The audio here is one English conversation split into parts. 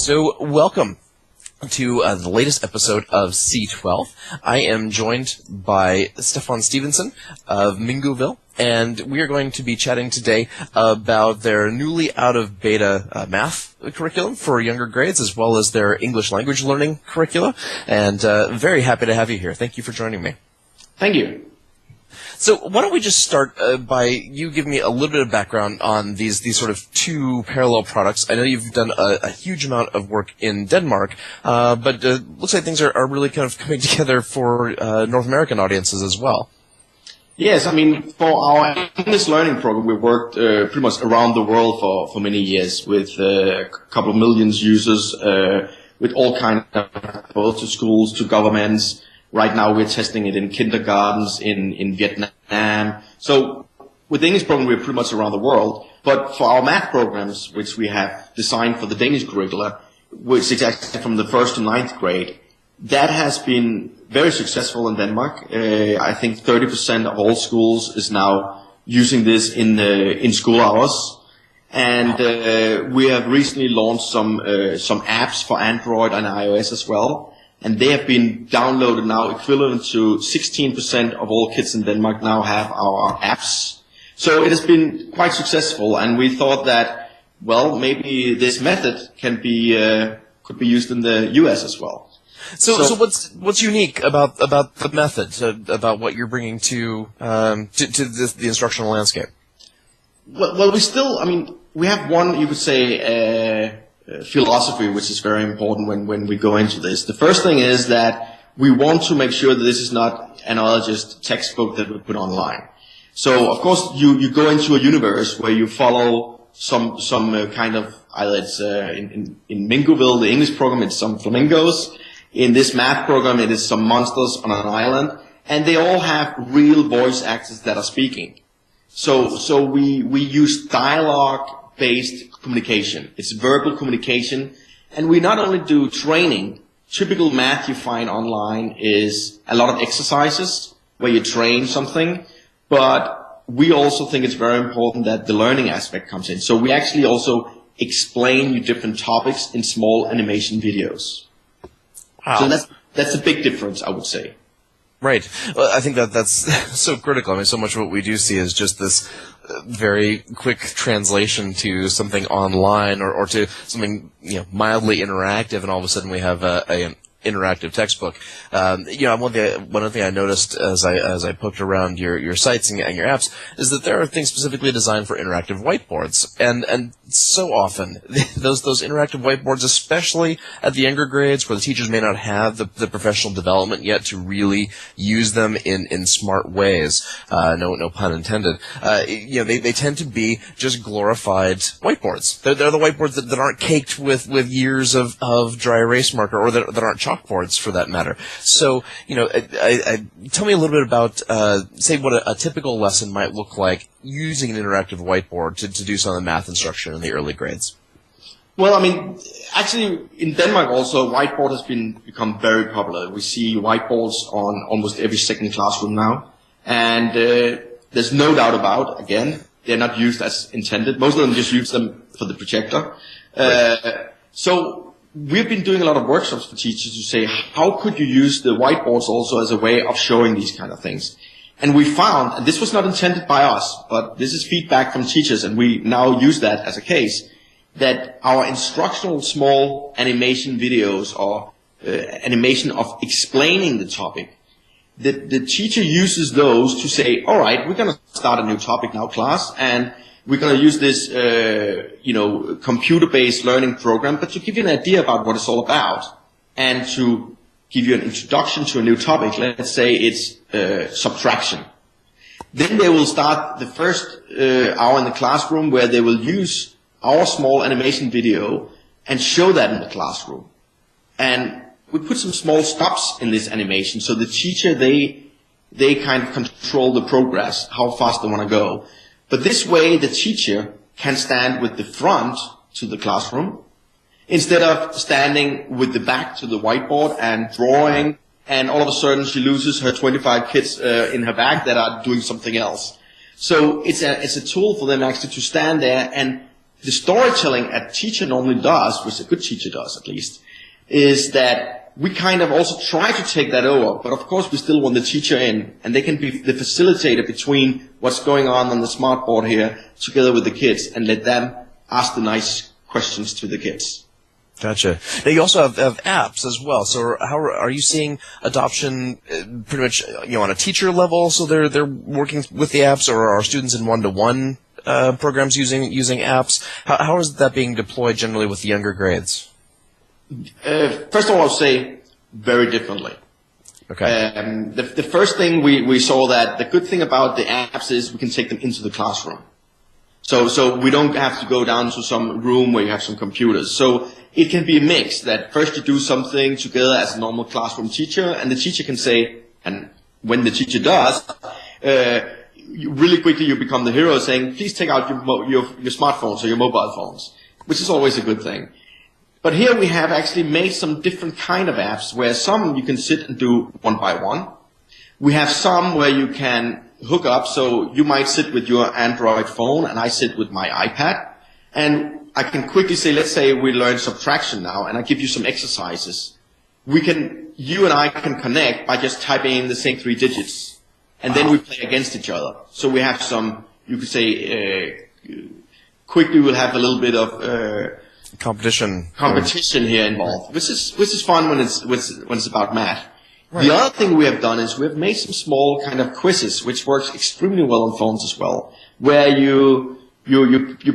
So, welcome to the latest episode of C12. I am joined by Stephan Stephensen of Mingoville, and we are going to be chatting today about their newly out-of-beta math curriculum for younger grades, as well as their English language learning curricula, and very happy to have you here. Thank you for joining me. Thank you. So why don't we just start by you giving me a little bit of background on these sort of two parallel products. I know you've done a huge amount of work in Denmark, but looks like things are really kind of coming together for North American audiences as well. Yes, I mean, for our English learning program, we worked pretty much around the world for many years with a couple of millions users, with all kinds of, both to schools, to governments. Right now we're testing it in kindergartens in Vietnam. So with the English program we're pretty much around the world. But for our math programs, which we have designed for the Danish curricula, which is actually from the 1st to 9th grade, that has been very successful in Denmark. I think 30% of all schools is now using this in school hours. And we have recently launched some apps for Android and iOS as well. And they have been downloaded now, equivalent to 16% of all kids in Denmark now have our apps. So it has been quite successful, and we thought that, well, maybe this method can be could be used in the US as well. So what's unique about the method, about what you're bringing to the instructional landscape? Well, we have one, you could say, philosophy, which is very important when we go into this. The first thing is that we want to make sure that this is not another just textbook that we put online. So, of course, you go into a universe where you follow some kind of, either it's in Mingoville, the English program, it's some flamingos. In this math program, it is some monsters on an island, and they all have real voice actors that are speaking. So we use dialogue-based communication. It's verbal communication, and we not only do training. Typical math you find online is a lot of exercises where you train something, but we also think it's very important that the learning aspect comes in. So we actually also explain you different topics in small animation videos. Wow. So that's a big difference, I would say. Right. Well, I think that's so critical. I mean, so much of what we do see is just this very quick translation to something online or to something, mildly interactive, and all of a sudden we have an interactive textbook. One thing I noticed as I poked around your sites and your apps is that there are things specifically designed for interactive whiteboards, and so often those interactive whiteboards, especially at the younger grades where the teachers may not have the professional development yet to really use them in smart ways. No pun intended. They tend to be just glorified whiteboards. They're the whiteboards that aren't caked with years of dry erase marker, or that aren't chalkboards for that matter. So, tell me a little bit about, say, what a typical lesson might look like using an interactive whiteboard to do some of the math instruction in the early grades. Well, I mean, actually, in Denmark also, whiteboard has become very popular. We see whiteboards on almost every second classroom now. And there's no doubt about, again, they're not used as intended. Most of them just use them for the projector. Right. So we've been doing a lot of workshops for teachers to say, how could you use the whiteboards also as a way of showing these kind of things? And we found, and this was not intended by us, but this is feedback from teachers, and we now use that as a case, that our instructional small animation videos or animation of explaining the topic, the teacher uses those to say, all right, we're going to start a new topic now, class, and we're going to use this, computer-based learning program, but to give you an idea about what it's all about, and to give you an introduction to a new topic. Let's say it's subtraction. Then they will start the first hour in the classroom where they will use our small animation video and show that in the classroom. And we put some small stops in this animation, so the teacher, they kind of control the progress, how fast they want to go. But this way, the teacher can stand with the front to the classroom instead of standing with the back to the whiteboard and drawing, and all of a sudden she loses her 25 kids in her back that are doing something else. So it's a tool for them actually to stand there and the storytelling a teacher normally does, which a good teacher does at least, is that we kind of also try to take that over, but of course we still want the teacher in, and they can be the facilitator between what's going on the smart board here together with the kids, and let them ask the nice questions to the kids. Gotcha. Now you also have apps as well. So how are you seeing adoption pretty much on a teacher level? So they're working with the apps, or are students in one-to-one programs using apps? How is that being deployed generally with the younger grades? First of all, I'll say very differently. Okay. The first thing we saw that the good thing about the apps is we can take them into the classroom. So we don't have to go down to some room where you have some computers. So it can be a mix that first you do something together as a normal classroom teacher, and the teacher can say, and when the teacher does, really quickly you become the hero saying, please take out your smartphones or your mobile phones, which is always a good thing. But here we have actually made some different kind of apps where some you can sit and do one by one. We have some where you can hook up, so you might sit with your Android phone and I sit with my iPad, and I can quickly say, let's say we learn subtraction now, and I give you some exercises. You and I can connect by just typing in the same 3 digits, and then we play against each other. So we have some, you could say, quickly we'll have a little bit of competition here involved, which is fun when it's about math. Right. The other thing we have done is we have made some small kind of quizzes, which works extremely well on phones as well, where you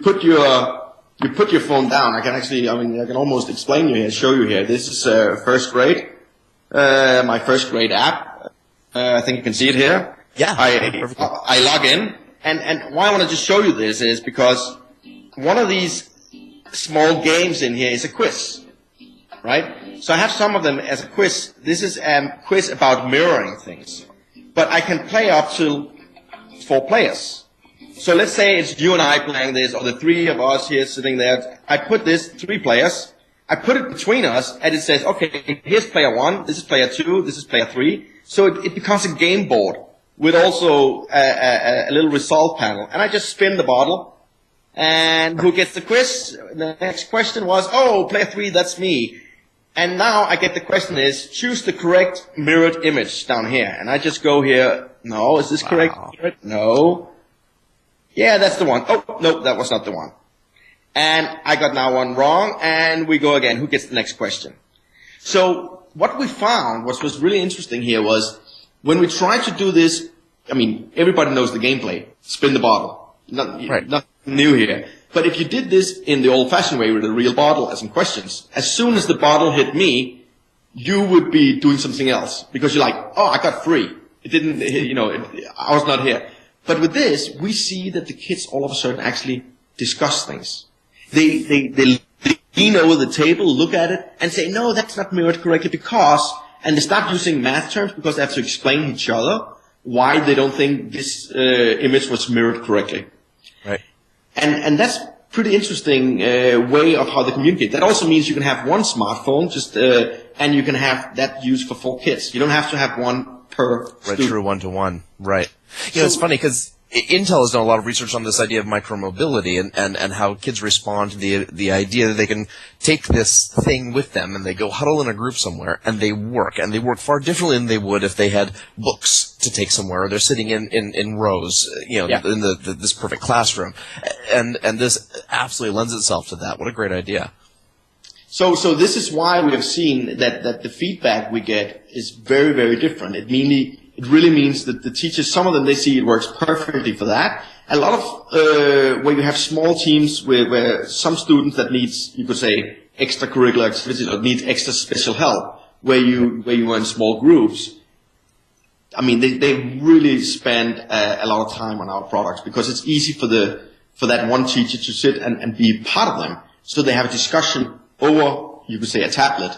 put your phone down. I can almost explain you here, show you here. This is first grade, my first grade app. I think you can see it here. Yeah. I log in, and why I want to just show you this is because one of these small games in here is a quiz, right? So I have some of them as a quiz. This is a quiz about mirroring things, but I can play up to 4 players. So let's say it's you and I playing this, or the 3 of us here sitting there. I put this 3 players. I put it between us, and it says, okay, here's player 1, this is player 2, this is player 3. So it becomes a game board with also a little result panel. And I just spin the bottle, and who gets the quiz? The next question was, oh, player 3, that's me. And now I get the question is, choose the correct mirrored image down here. And I just go here, no, is this correct? No. Yeah, that's the one. Oh, no, that was not the one. And I got now one wrong, and we go again. Who gets the next question? So what we found, what was really interesting here was, when we tried to do this, everybody knows the gameplay. Spin the bottle. Nothing new here. But if you did this in the old-fashioned way with a real bottle as in questions, as soon as the bottle hit me, you would be doing something else. Because you're like, oh, I got 3. It didn't, I was not here. But with this, we see that the kids all of a sudden actually discuss things. They lean over the table, look at it, and say, no, that's not mirrored correctly because, and they start using math terms because they have to explain to each other why they don't think this image was mirrored correctly. Right. And that's pretty interesting way of how they communicate. That also means you can have one smartphone, and you can have that used for 4 kids. You don't have to have one per student. Right, true, one-to-one. Right. It's funny because Intel has done a lot of research on this idea of micromobility and how kids respond to the idea that they can take this thing with them and they go huddle in a group somewhere and they work far differently than they would if they had books to take somewhere or they're sitting in rows, in this perfect classroom. And this absolutely lends itself to that. What a great idea. So this is why we have seen that the feedback we get is very, very different. It really means that the teachers, some of them, they see it works perfectly for that. A lot of where you have small teams where some students that needs, you could say, extracurricular activities or need extra special help, where you are in small groups. They really spend a lot of time on our products because it's easy for that one teacher to sit and be part of them. So they have a discussion over, you could say, a tablet,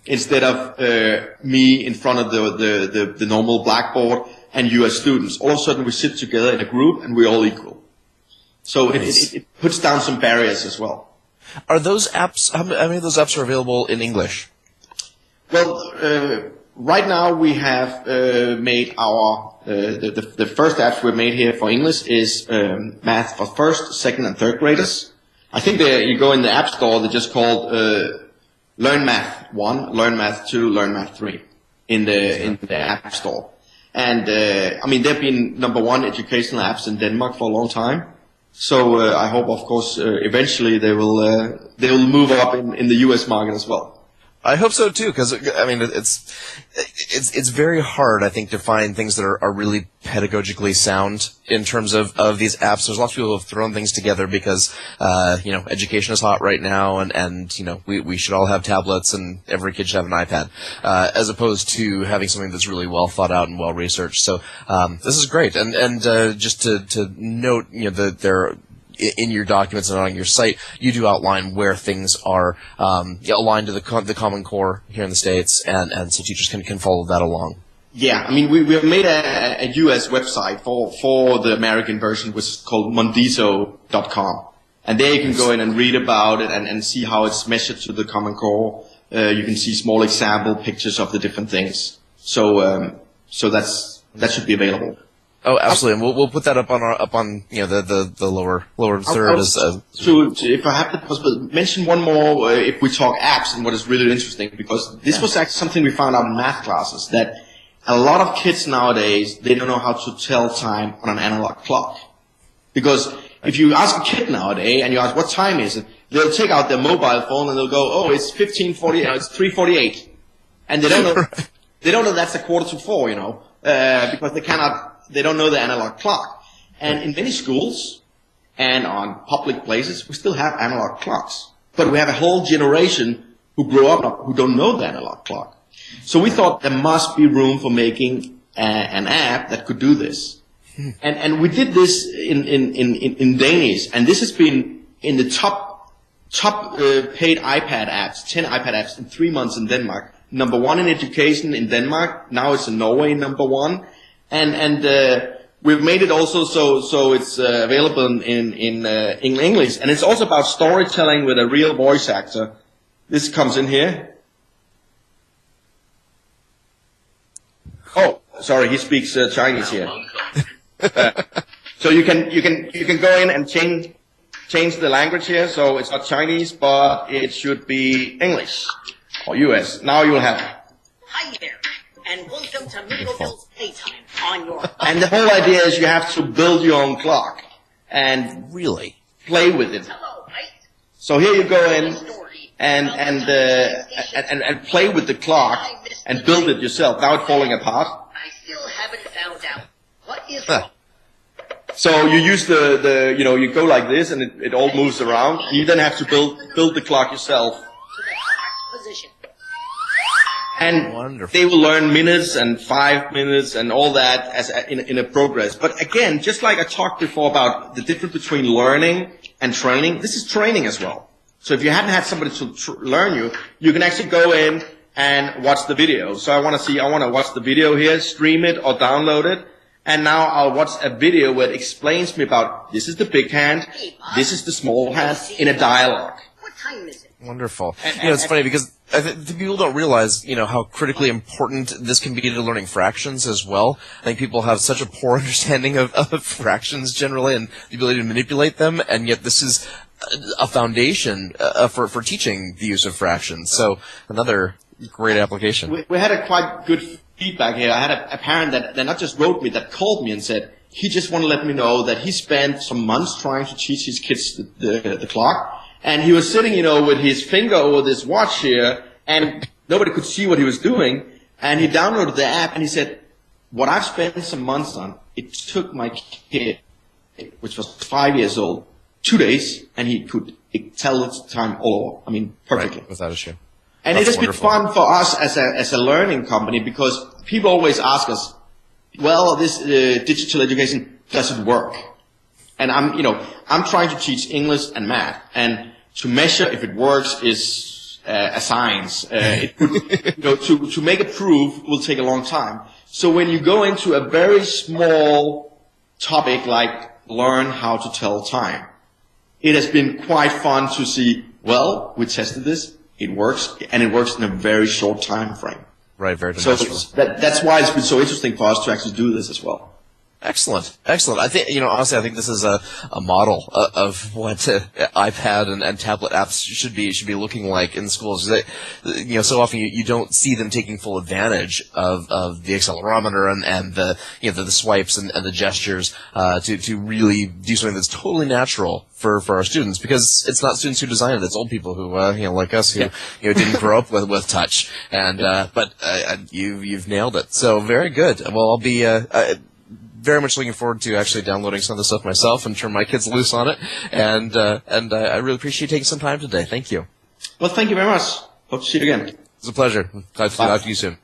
instead of me in front of the normal blackboard and you as students. All of a sudden we sit together in a group and we're all equal. So nice. it puts down some barriers as well. Are those apps, how many of those apps are available in English? Well, right now we have made our, the first apps we made here for English is math for first, second and third graders. I think you go in the App Store, they're just called Learn Math 1, Learn Math 2, Learn Math 3 in the App Store. And I mean, they've been #1 educational apps in Denmark for a long time. So I hope, of course, eventually they will move up in the US market as well. I hope so too, because I mean, it's very hard, I think, to find things that are really pedagogically sound in terms of these apps. There's lots of people who have thrown things together because education is hot right now, and we should all have tablets and every kid should have an iPad, as opposed to having something that's really well thought out and well researched. So this is great, and just to note, that there. In your documents and on your site, you do outline where things are aligned to the Common Core here in the States, and so teachers can follow that along. Yeah, I mean, we have made a US website for the American version, which is called Mondiso.com. And there you can go in and read about it and see how it's measured to the Common Core. You can see small example pictures of the different things. So that should be available. Oh, absolutely, and we'll put that up on the lower third. If I have the possibility, mention one more. If we talk apps, and what is really interesting, because this was actually something we found out in math classes, that a lot of kids nowadays, they don't know how to tell time on an analog clock. Because if you ask a kid nowadays and you ask what time is it, they'll take out their mobile phone and they'll go, oh, it's 15:40, it's 3:48, and they don't know they don't know that's a 3:45, because they don't know the analog clock. And in many schools and on public places, we still have analog clocks. But we have a whole generation who grow up who don't know the analog clock. So we thought there must be room for making an app that could do this. And we did this in Danish. And this has been in the top paid iPad apps, 10 iPad apps in 3 months in Denmark. #1 in education in Denmark. Now it's in Norway, #1. And we've made it also so it's available in English, and it's also about storytelling with a real voice actor. This comes in here. Oh, sorry, he speaks Chinese here. So you can go in and change the language here. So it's not Chinese, but it should be English or US. Now you'll have. Hi there, and welcome to Mingoville's Playtime on your. And the whole idea is you have to build your own clock and really play with it. Hello, right? So here you go in and play with the clock and build it yourself. Now it's falling apart. I still haven't found out what is wrong. So you use you go like this and it all moves around. You then have to build the clock yourself. To the correct position. And wonderful. They will learn minutes and 5 minutes and all that in a progress. But again, just like I talked before about the difference between learning and training, this is training as well. So if you hadn't had somebody to learn you can actually go in and watch the video. So I want to watch the video here, stream it or download it. And now I'll watch a video where it explains me about this is the big hand, this is the small hand in a dialogue. What time is it? Wonderful. It's funny because I think people don't realize, how critically important this can be to learning fractions as well. I think people have such a poor understanding of fractions generally and the ability to manipulate them, and yet this is a foundation for teaching the use of fractions. So another great application. We had a quite good feedback here. I had a parent that not just wrote me, that called me and said he just wanted to let me know that he spent some months trying to teach his kids the clock. And he was sitting, with his finger over this watch here, and nobody could see what he was doing. And he downloaded the app, and he said, what I've spent some months on, it took my kid, which was 5 years old, 2 days, and he could tell the time all over. I mean, perfectly. Right, without a shame. And it has been fun for us as a learning company, because people always ask us, well, this digital education, does it work? And I'm trying to teach English and math, and to measure if it works is a science. To make a proof will take a long time. So when you go into a very small topic like learn how to tell time, it has been quite fun to see, well, we tested this, it works, and it works in a very short time frame. Right, very demonstrable. So that's why it's been so interesting for us to actually do this as well. Excellent. I think, honestly, I think this is a model of what iPad and tablet apps should be looking like in schools. So often you don't see them taking full advantage of the accelerometer and the swipes and the gestures to really do something that's totally natural for our students, because it's not students who design it, it's old people who like us who didn't grow up with touch. And but you've nailed it. So very good. Well, I'll be very much looking forward to actually downloading some of the stuff myself and turn my kids loose on it. And I really appreciate you taking some time today. Thank you. Well, thank you very much. Hope to see you again. It's a pleasure. Talk to you soon.